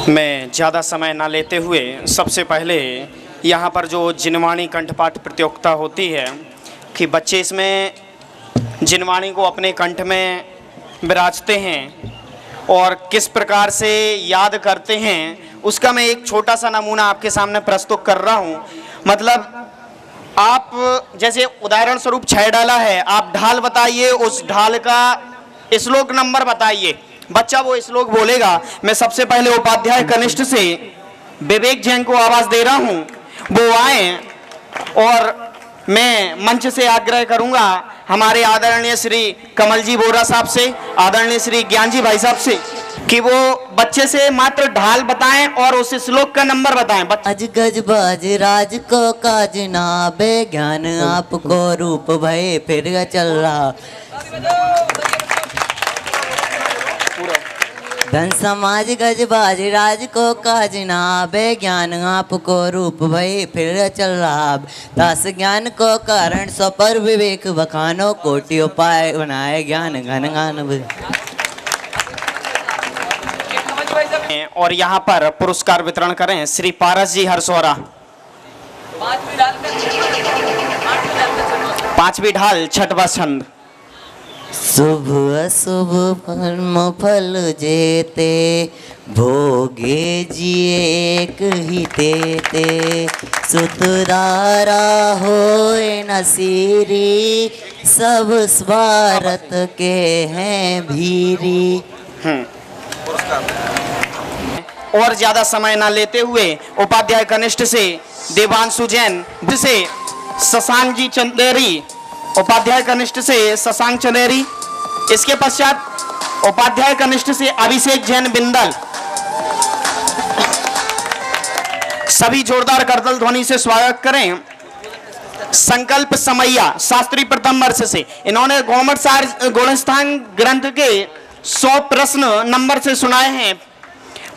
मैं ज़्यादा समय ना लेते हुए सबसे पहले यहाँ पर जो जिनवाणी कंठपाठ प्रतियोगिता होती है कि बच्चे इसमें जिनवाणी को अपने कंठ में विराजते हैं और किस प्रकार से याद करते हैं उसका मैं एक छोटा सा नमूना आपके सामने प्रस्तुत कर रहा हूँ। मतलब आप जैसे उदाहरण स्वरूप 6 डाला है, आप ढाल बताइए, उस ढाल का श्लोक नंबर बताइए। बच्चा वो श्लोक बोलेगा। मैं सबसे पहले उपाध्याय कनिष्ठ से विवेक जैन को आवाज दे रहा हूँ, वो आए और मैं मंच से आग्रह करूंगा हमारे आदरणीय श्री कमल जी बोरा साहब से, आदरणीय श्री ज्ञान जी भाई साहब से कि वो बच्चे से मात्र ढाल बताएं और उस श्लोक का नंबर बताएं। अज गज बाज राज को काज नाबे ज्ञान आपको रूप भय फिर चल रहा धन समाज गज बाज राज को काज नाबे ज्ञान आपको रूप भय फिर चल रहा दास ज्ञान को कारण सो पर विवेक बखानो कोटि उपाय बनाए ज्ञान घन गान। और यहाँ पर पुरस्कार वितरण करें श्री पारस जी हरसौरा। 5वीं ढाल 6वां छंद। शुभ अशुभ कर्म फल जेते भोगे जिए एक ही तेते सुतरारा होए नसीरी सब स्वार्थ के हैं भीरी। और ज्यादा समय ना लेते हुए उपाध्याय कनिष्ठ से देवांशु जैन से शशांक जी चंदेरी, उपाध्याय कनिष्ठ से शशांक चंदेरी, इसके पश्चात उपाध्याय कनिष्ठ से अभिषेक जैन बिंदल। सभी जोरदार करतल ध्वनि से स्वागत करें। संकल्प समैया शास्त्री प्रथम वर्ष से, इन्होंने गुणस्थान ग्रंथ के 100 प्रश्न नंबर से सुनाए हैं।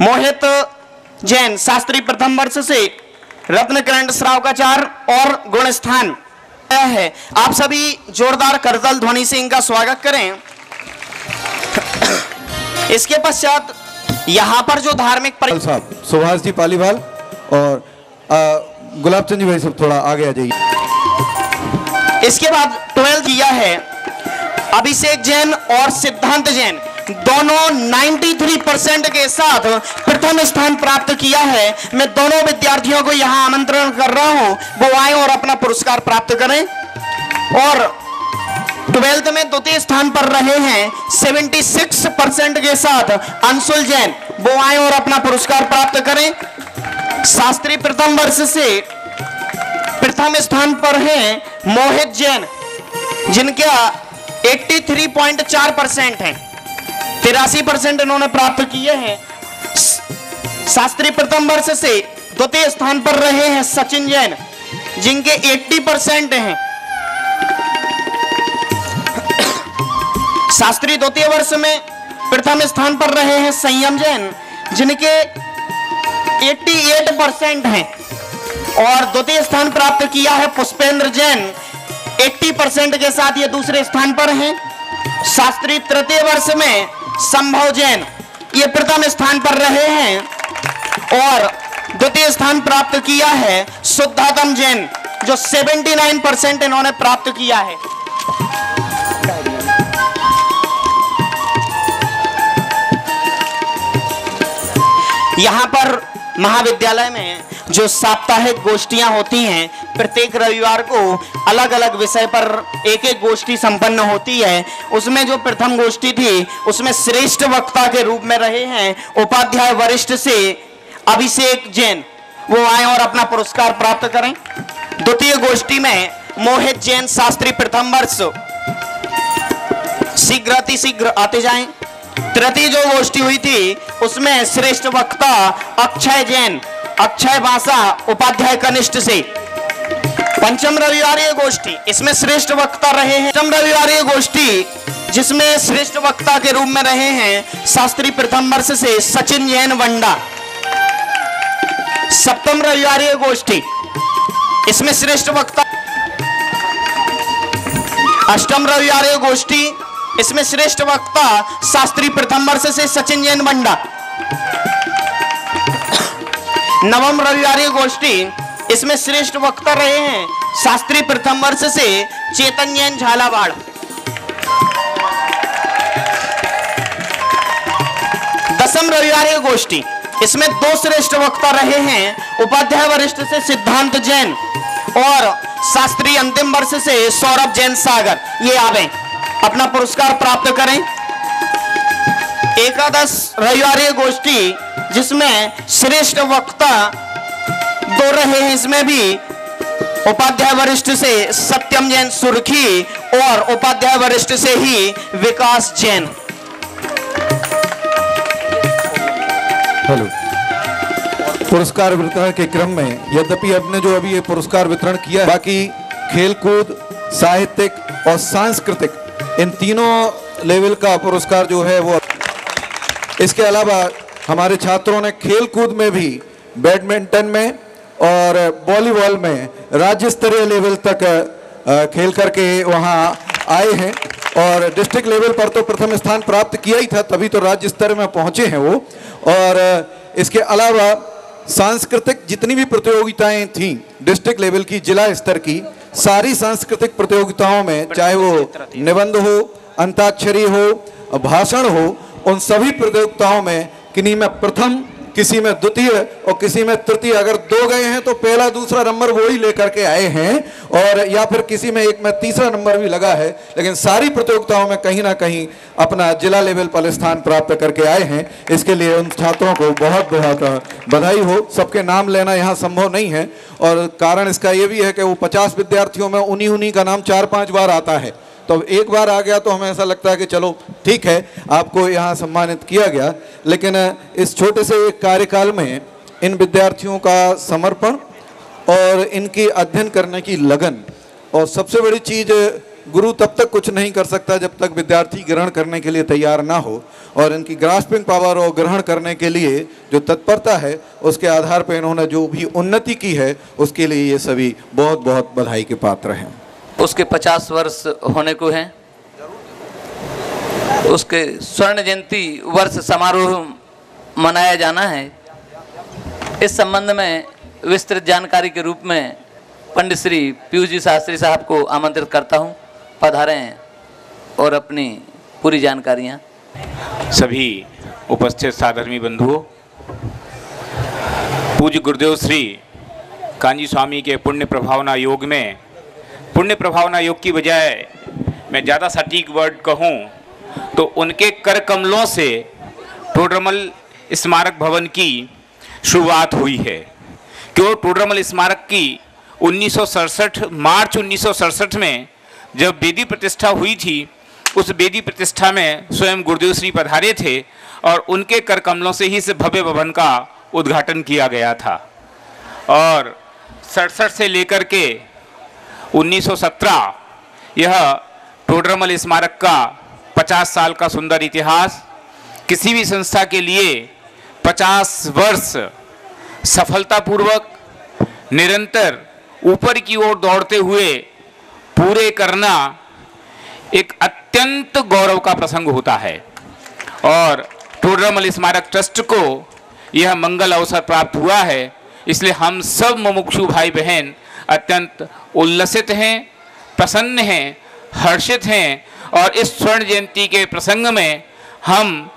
मोहित जैन शास्त्री प्रथम वर्ष से रत्नकरण श्रावकाचार और गुणस्थान है। आप सभी जोरदार करतल ध्वनि से इनका स्वागत करें। इसके पश्चात यहाँ पर जो धार्मिक साहब सुभाष जी पालीवाल और गुलाब चंद जी भाई सब थोड़ा आगे आ जाइए। इसके बाद 12 किया है अभिषेक जैन और सिद्धांत जैन, दोनों 93% के साथ प्रथम स्थान प्राप्त किया है। मैं दोनों विद्यार्थियों को यहां आमंत्रण कर रहा हूं, वो आए और अपना पुरस्कार प्राप्त करें। और 12th में द्वितीय स्थान पर रहे हैं 76% के साथ अंशुल जैन, वो आए और अपना पुरस्कार प्राप्त करें। शास्त्री प्रथम वर्ष से प्रथम स्थान पर हैं मोहित जैन, जिनका 83.4% है, 83% इन्होंने प्राप्त किए हैं। शास्त्री प्रथम वर्ष से द्वितीय स्थान पर रहे हैं सचिन जैन, जिनके 80% हैं। शास्त्री द्वितीय वर्ष में प्रथम स्थान पर रहे हैं संयम जैन, जिनके 88% हैं। और द्वितीय स्थान प्राप्त किया है पुष्पेंद्र जैन, 80% के साथ ये दूसरे स्थान पर हैं। शास्त्री तृतीय वर्ष में संभव जैन ये प्रथम स्थान पर रहे हैं और द्वितीय स्थान प्राप्त किया है शुद्धातम जैन, जो 79% इन्होंने प्राप्त किया है। यहां पर महाविद्यालय में जो साप्ताहिक गोष्ठियां होती हैं, प्रत्येक रविवार को अलग अलग विषय पर एक एक गोष्ठी संपन्न होती है। उसमें जो प्रथम गोष्ठी थी उसमें श्रेष्ठ वक्ता के रूप में रहे हैं उपाध्याय वरिष्ठ से अभिषेक जैन, वो आए और अपना पुरस्कार प्राप्त करें। द्वितीय गोष्ठी में मोहित जैन शास्त्री प्रथम वर्ष, शीघ्र अति शीघ्र आते जाएं। तृतीय जो गोष्ठी हुई थी उसमें श्रेष्ठ वक्ता अक्षय जैन, अक्षय भाषा उपाध्याय कनिष्ठ से। पंचम रविवारीय गोष्ठी, इसमें श्रेष्ठ वक्ता रहे हैं। पंचम रविवारीय गोष्ठी जिसमें श्रेष्ठ वक्ता के रूप में रहे हैं शास्त्री प्रथम वर्ष से सचिन जैन वंडा। सप्तम रविवारीय गोष्ठी, इसमें श्रेष्ठ वक्ता। अष्टम रविवारीय गोष्ठी, इसमें श्रेष्ठ वक्ता शास्त्री प्रथम वर्ष से सचिन जैन वंडा। नवम रविवारी गोष्ठी, इसमें श्रेष्ठ वक्ता रहे हैं शास्त्री प्रथम वर्ष से चेतन जैन झालावाड़। दसम रविवारी गोष्ठी, इसमें 2 श्रेष्ठ वक्ता रहे हैं उपाध्याय वरिष्ठ से सिद्धांत जैन और शास्त्री अंतिम वर्ष से सौरभ जैन सागर। ये आवे अपना पुरस्कार प्राप्त करें। एकादश रविवारी गोष्ठी, जिसमें श्रेष्ठ वक्ता 2 रहे हैं, इसमें भी उपाध्याय वरिष्ठ से सत्यम जैन सुर्खी और उपाध्याय वरिष्ठ से ही विकास जैन। हेलो। पुरस्कार वितरण के क्रम में यद्यपि आपने जो अभी ये पुरस्कार वितरण किया, बाकी खेलकूद, साहित्यिक और सांस्कृतिक इन तीनों लेवल का पुरस्कार जो है वो, इसके अलावा हमारे छात्रों ने खेलकूद में भी बैडमिंटन में और वॉलीबॉल में राज्य स्तरीय लेवल तक खेल करके वहाँ आए हैं और डिस्ट्रिक्ट लेवल पर तो प्रथम स्थान प्राप्त किया ही था, तभी तो राज्य स्तर में पहुँचे हैं वो। और इसके अलावा सांस्कृतिक जितनी भी प्रतियोगिताएं थीं डिस्ट्रिक्ट लेवल की, जिला स्तर की सारी सांस्कृतिक प्रतियोगिताओं में, चाहे वो निबंध हो, अंताक्षरी हो, भाषण हो, उन सभी प्रतियोगिताओं में किन्हीं में प्रथम, किसी में द्वितीय और किसी में तृतीय, अगर 2 गए हैं तो पहला दूसरा नंबर वो ही लेकर के आए हैं, और या फिर किसी में एक में तीसरा नंबर भी लगा है, लेकिन सारी प्रतियोगिताओं में कहीं ना कहीं अपना जिला लेवल पर स्थान प्राप्त करके आए हैं। इसके लिए उन छात्रों को बहुत बहुत बधाई हो। सबके नाम लेना यहाँ संभव नहीं है और कारण इसका ये भी है कि वो 50 विद्यार्थियों में उन्हीं का नाम 4-5 बार आता है, तो एक बार आ गया तो हमें ऐसा लगता है कि चलो ठीक है, आपको यहाँ सम्मानित किया गया। लेकिन इस छोटे से एक कार्यकाल में इन विद्यार्थियों का समर्पण और इनकी अध्ययन करने की लगन, और सबसे बड़ी चीज़, गुरु तब तक कुछ नहीं कर सकता जब तक विद्यार्थी ग्रहण करने के लिए तैयार ना हो, और इनकी ग्रास्पिंग पावर और ग्रहण करने के लिए जो तत्परता है, उसके आधार पर इन्होंने जो भी उन्नति की है उसके लिए ये सभी बहुत बहुत बधाई के पात्र हैं। उसके 50 वर्ष होने को हैं, उसके स्वर्ण जयंती वर्ष समारोह मनाया जाना है। इस संबंध में विस्तृत जानकारी के रूप में पंडित श्री पीयूष जी शास्त्री साहब को आमंत्रित करता हूं, पधारें और अपनी पूरी जानकारियां। सभी उपस्थित साधर्मी बंधुओं, पूज्य गुरुदेव श्री कांजी स्वामी के पुण्य प्रभावना योग में, पुण्य प्रभावना योग की बजाय मैं ज़्यादा सटीक वर्ड कहूँ तो उनके कर कमलों से टोडरमल स्मारक भवन की शुरुआत हुई है। क्यों टोडरमल स्मारक की 1967 मार्च 1967 में जब वेदी प्रतिष्ठा हुई थी, उस वेदी प्रतिष्ठा में स्वयं गुरुदेव श्री पधारे थे और उनके कर कमलों से ही इस भव्य भवन का उद्घाटन किया गया था। और 67 से लेकर के 1917 यह टोडरमल स्मारक का 50 साल का सुंदर इतिहास, किसी भी संस्था के लिए 50 वर्ष सफलतापूर्वक निरंतर ऊपर की ओर दौड़ते हुए पूरे करना एक अत्यंत गौरव का प्रसंग होता है। और टोडरमल स्मारक ट्रस्ट को यह मंगल अवसर प्राप्त हुआ है, इसलिए हम सब मुमुक्षु भाई बहन अत्यंत उल्लसित हैं, प्रसन्न हैं, हर्षित हैं। और इस स्वर्ण जयंती के प्रसंग में हम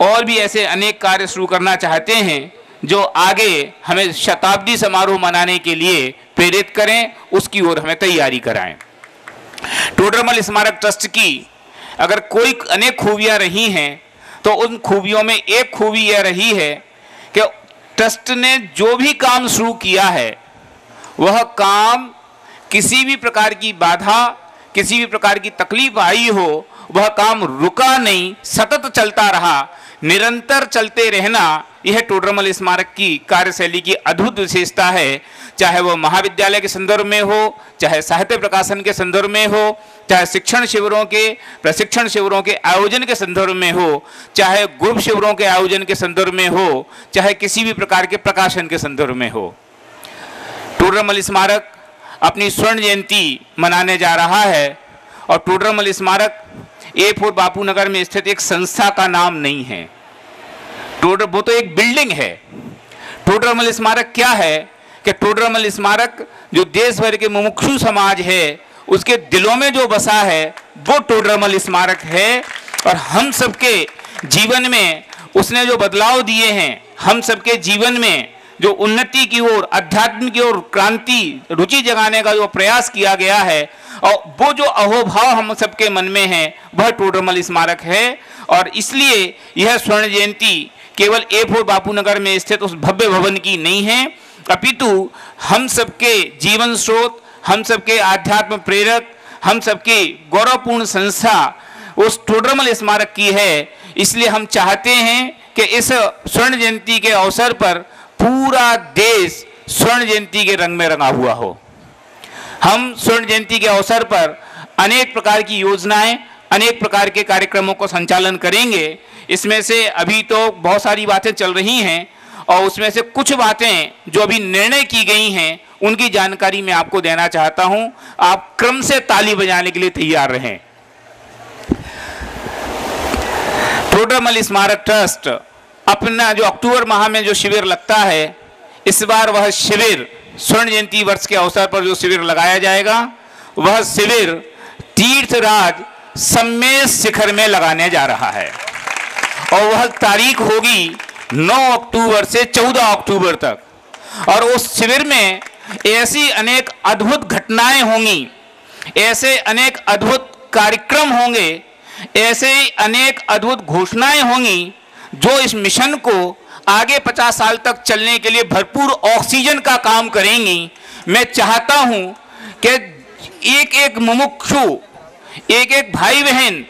और भी ऐसे अनेक कार्य शुरू करना चाहते हैं जो आगे हमें शताब्दी समारोह मनाने के लिए प्रेरित करें, उसकी ओर हमें तैयारी कराएं। टोडरमल स्मारक ट्रस्ट की अगर कोई अनेक खूबियां रही हैं तो उन खूबियों में एक खूबी यह रही है कि ट्रस्ट ने जो भी काम शुरू किया है वह काम किसी भी प्रकार की बाधा, किसी भी प्रकार की तकलीफ आई हो, वह काम रुका नहीं, सतत चलता रहा। निरंतर चलते रहना यह टोडरमल स्मारक की कार्यशैली की अद्भुत विशेषता है। चाहे वह महाविद्यालय के संदर्भ में हो, चाहे साहित्य प्रकाशन के संदर्भ में हो, चाहे शिक्षण शिविरों के, प्रशिक्षण शिविरों के आयोजन के संदर्भ में हो, चाहे ग्रुप शिविरों के आयोजन के संदर्भ में हो, चाहे किसी भी प्रकार के प्रकाशन के संदर्भ में हो। टोडरमल स्मारक अपनी स्वर्ण जयंती मनाने जा रहा है। और टोडरमल स्मारक A4 बापू नगर में स्थित एक संस्था का नाम नहीं है, वो तो एक बिल्डिंग है। टोडरमल स्मारक क्या है कि टोडरमल स्मारक जो देश भर के मुमुक्षु समाज है उसके दिलों में जो बसा है वो टोडरमल स्मारक है। और हम सबके जीवन में उसने जो बदलाव दिए हैं, हम सबके जीवन में जो उन्नति की ओर, अध्यात्म की ओर क्रांति, रुचि जगाने का जो प्रयास किया गया है, और वो जो अहोभाव हम सबके मन में है वह टोडरमल स्मारक है। और इसलिए यह स्वर्ण जयंती केवल A4 बापू नगर में स्थित उस भव्य भवन की नहीं है, अपितु हम सबके जीवन स्रोत, हम सबके आध्यात्म प्रेरक, हम सबकी गौरवपूर्ण संस्था उस टोडरमल स्मारक की है। इसलिए हम चाहते हैं कि इस स्वर्ण जयंती के अवसर पर पूरा देश स्वर्ण जयंती के रंग में रंगा हुआ हो। हम स्वर्ण जयंती के अवसर पर अनेक प्रकार की योजनाएं, अनेक प्रकार के कार्यक्रमों को संचालन करेंगे। इसमें से अभी तो बहुत सारी बातें चल रही हैं और उसमें से कुछ बातें जो अभी निर्णय की गई हैं उनकी जानकारी मैं आपको देना चाहता हूं। आप क्रम से ताली बजाने के लिए तैयार रहें। टोडरमल स्मारक ट्रस्ट अपना जो अक्टूबर माह में जो शिविर लगता है, इस बार वह शिविर स्वर्ण जयंती वर्ष के अवसर पर जो शिविर लगाया जाएगा वह शिविर तीर्थराज सम्मेद शिखर में लगाने जा रहा है और वह तारीख होगी 9 अक्टूबर से 14 अक्टूबर तक। और उस शिविर में ऐसी अनेक अद्भुत घटनाएं होंगी, ऐसे अनेक अद्भुत कार्यक्रम होंगे, ऐसे अनेक अद्भुत घोषणाएं होंगी जो इस मिशन को आगे 50 साल तक चलने के लिए भरपूर ऑक्सीजन का काम करेंगी। मैं चाहता हूं कि एक एक मुमुक्षु, एक एक भाई बहन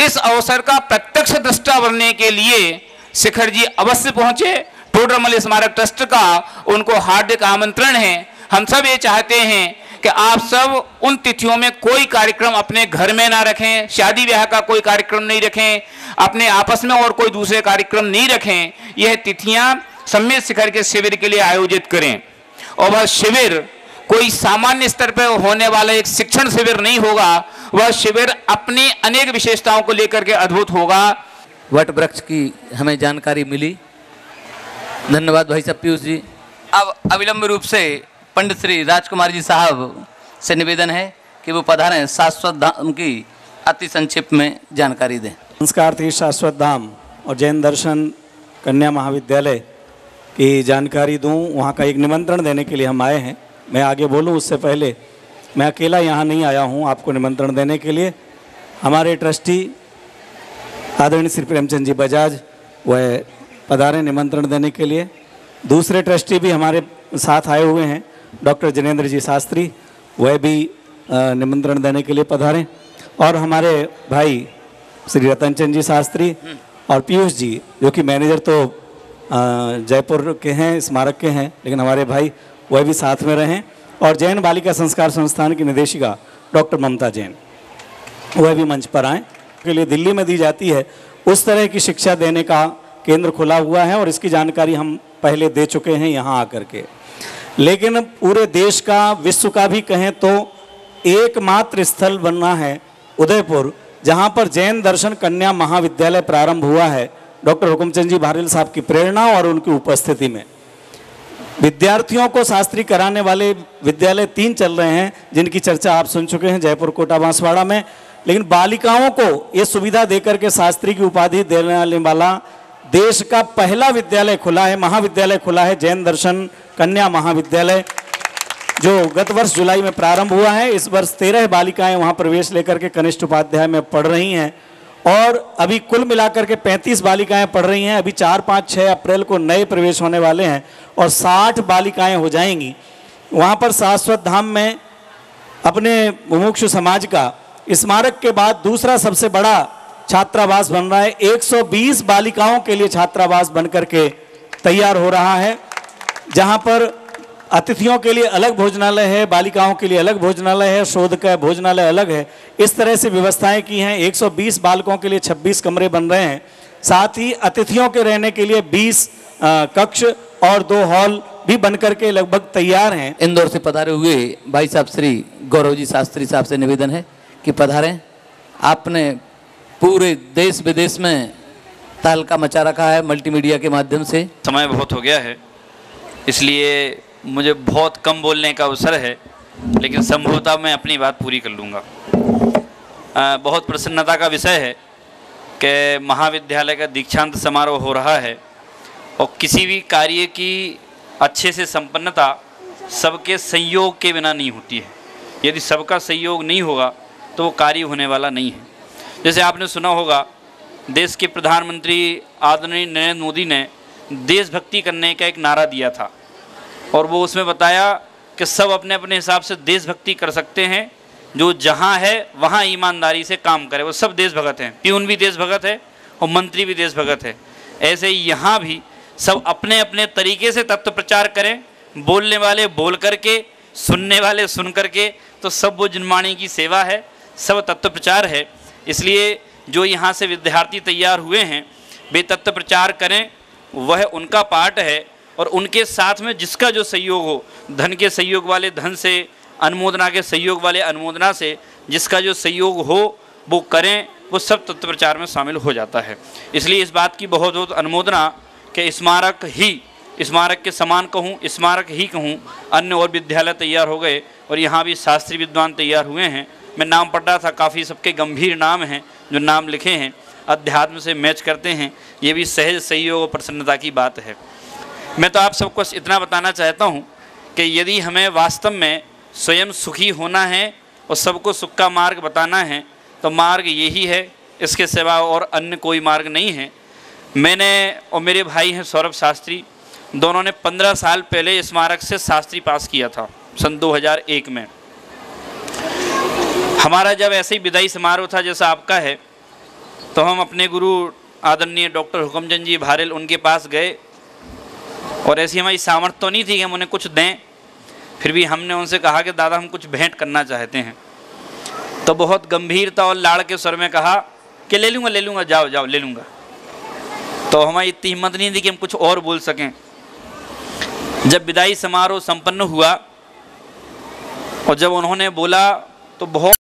इस अवसर का प्रत्यक्ष दृष्टा बनने के लिए शिखर जी अवश्य पहुंचे। टोडरमल स्मारक ट्रस्ट का उनको हार्दिक आमंत्रण है। हम सब ये चाहते हैं कि आप सब उन तिथियों में कोई कार्यक्रम अपने घर में ना रखें, शादी ब्याह का कोई कार्यक्रम नहीं रखें, अपने आपस में और कोई दूसरे कार्यक्रम नहीं रखें। यह तिथियां सम्मेद शिखर के शिविर के लिए आयोजित करें। और वह शिविर कोई सामान्य स्तर पर होने वाला एक शिक्षण शिविर नहीं होगा, वह शिविर अपनी अनेक विशेषताओं को लेकर के अद्भुत होगा। वट वृक्ष की हमें जानकारी मिली, धन्यवाद भाई साहब पीयूष जी। अब अविलंब रूप से पंडित श्री राजकुमार जी साहब से निवेदन है कि वो पधारें, शाश्वत धाम की अति संक्षिप्त में जानकारी दें। संस्कार तीर्थ शाश्वत धाम और जैन दर्शन कन्या महाविद्यालय की जानकारी दूं, वहाँ का एक निमंत्रण देने के लिए हम आए हैं। मैं आगे बोलूं उससे पहले मैं अकेला यहाँ नहीं आया हूँ आपको निमंत्रण देने के लिए। हमारे ट्रस्टी आदरणीय श्री प्रेमचंद जी बजाज वह पधारे निमंत्रण देने के लिए। दूसरे ट्रस्टी भी हमारे साथ आए हुए हैं, डॉक्टर जिनेंद्र जी शास्त्री, वह भी निमंत्रण देने के लिए पधारें। और हमारे भाई श्री रतनचंद जी शास्त्री और पीयूष जी जो कि मैनेजर तो जयपुर के हैं, स्मारक के हैं, लेकिन हमारे भाई वह भी साथ में रहें। और जैन बालिका संस्कार संस्थान की निदेशिका डॉक्टर ममता जैन वह भी मंच पर आएँ। के लिए दिल्ली में दी जाती है उस तरह की शिक्षा देने का केंद्र खुला हुआ है और इसकी जानकारी हम पहले दे चुके हैं यहाँ आकर के। लेकिन पूरे देश का, विश्व का भी कहें तो एकमात्र स्थल बनना है उदयपुर, जहाँ पर जैन दर्शन कन्या महाविद्यालय प्रारंभ हुआ है डॉक्टर हुकुमचंद जी भारेल साहब की प्रेरणा और उनकी उपस्थिति में। विद्यार्थियों को शास्त्री कराने वाले विद्यालय 3 चल रहे हैं जिनकी चर्चा आप सुन चुके हैं जयपुर, कोटा, बांसवाड़ा में। लेकिन बालिकाओं को ये सुविधा देकर के शास्त्री की उपाधि देने वाला देश का पहला विद्यालय खुला है, महाविद्यालय खुला है, जैन दर्शन कन्या महाविद्यालय, जो गत वर्ष जुलाई में प्रारंभ हुआ है। इस वर्ष 13 बालिकाएं वहां प्रवेश लेकर के कनिष्ठ उपाध्याय में पढ़ रही हैं और अभी कुल मिलाकर के 35 बालिकाएं पढ़ रही हैं। अभी 4, 5, 6 अप्रैल को नए प्रवेश होने वाले हैं और 60 बालिकाएं हो जाएंगी। वहां पर शाश्वत धाम में अपने मुमुक्षु समाज का स्मारक के बाद दूसरा सबसे बड़ा छात्रावास बन रहा है। 120 बालिकाओं के लिए छात्रावास बनकर के तैयार हो रहा है, जहां पर अतिथियों के लिए अलग भोजनालय है, बालिकाओं के लिए अलग भोजनालय है, शोध का भोजनालय अलग है। इस तरह से व्यवस्थाएं की हैं। 120 बालकों के लिए 26 कमरे बन रहे हैं। साथ ही अतिथियों के रहने के लिए 20 कक्ष और 2 हॉल भी बनकर के लगभग तैयार हैं। इंदौर से पधारे हुए भाई साहब श्री गौरव जी शास्त्री साहब से निवेदन है कि पधारें। आपने पूरे देश विदेश में तहलका मचा रखा है मल्टीमीडिया के माध्यम से। समय बहुत हो गया है इसलिए मुझे बहुत कम बोलने का अवसर है, लेकिन संभवतः मैं अपनी बात पूरी कर लूँगा। बहुत प्रसन्नता का विषय है कि महाविद्यालय का दीक्षांत समारोह हो रहा है और किसी भी कार्य की अच्छे से संपन्नता सबके संयोग के बिना नहीं होती है। यदि सबका सहयोग नहीं होगा तो वो कार्य होने वाला नहीं है। जैसे आपने सुना होगा, देश के प्रधानमंत्री आदरणीय नरेंद्र मोदी ने देशभक्ति करने का एक नारा दिया था और वो उसमें बताया कि सब अपने अपने हिसाब से देशभक्ति कर सकते हैं, जो जहाँ है वहाँ ईमानदारी से काम करे। वो सब देशभगत हैं, प्यून भी देशभगत है और मंत्री भी देशभगत है। ऐसे ही यहाँ भी सब अपने अपने तरीके से तत्व प्रचार करें, बोलने वाले बोल करके, सुनने वाले सुन करके, तो सब वो जिनवाणी की सेवा है, सब तत्व प्रचार है। इसलिए जो यहाँ से विद्यार्थी तैयार हुए हैं वे तत्व प्रचार करें, वह उनका पार्ट है। और उनके साथ में जिसका जो सहयोग हो, धन के सहयोग वाले धन से, अनुमोदना के सहयोग वाले अनुमोदना से, जिसका जो सहयोग हो वो करें, वो सब तत्व प्रचार में शामिल हो जाता है। इसलिए इस बात की बहुत बहुत अनुमोदना कि स्मारक के समान कहूँ, स्मारक ही कहूँ, अन्य और विद्यालय तैयार हो गए और यहाँ भी शास्त्री विद्वान तैयार हुए हैं। मैं नाम पढ़ रहा था, काफ़ी सबके गंभीर नाम हैं जो नाम लिखे हैं, अध्यात्म से मैच करते हैं। ये भी सहज सहयोग और प्रसन्नता की बात है। मैं तो आप सबको इतना बताना चाहता हूँ कि यदि हमें वास्तव में स्वयं सुखी होना है और सबको सुख का मार्ग बताना है तो मार्ग यही है, इसके सिवा और अन्य कोई मार्ग नहीं है। मैंने और मेरे भाई हैं सौरभ शास्त्री, दोनों ने 15 साल पहले स्मारक से शास्त्री पास किया था सन 2001 में। हमारा जब ऐसे ही विदाई समारोह था जैसा आपका है, तो हम अपने गुरु आदरणीय डॉक्टर हुकमचंद जी भारेल उनके पास गए और ऐसी हमारी सामर्थ्य तो नहीं थी कि हम उन्हें कुछ दें, फिर भी हमने उनसे कहा कि दादा हम कुछ भेंट करना चाहते हैं। तो बहुत गंभीरता और लाड़ के स्वर में कहा कि ले लूँगा, जाओ ले लूँगा। तो हमारी इतनी हिम्मत नहीं थी कि हम कुछ और बोल सकें। जब विदाई समारोह संपन्न हुआ और जब उन्होंने बोला तो बहुत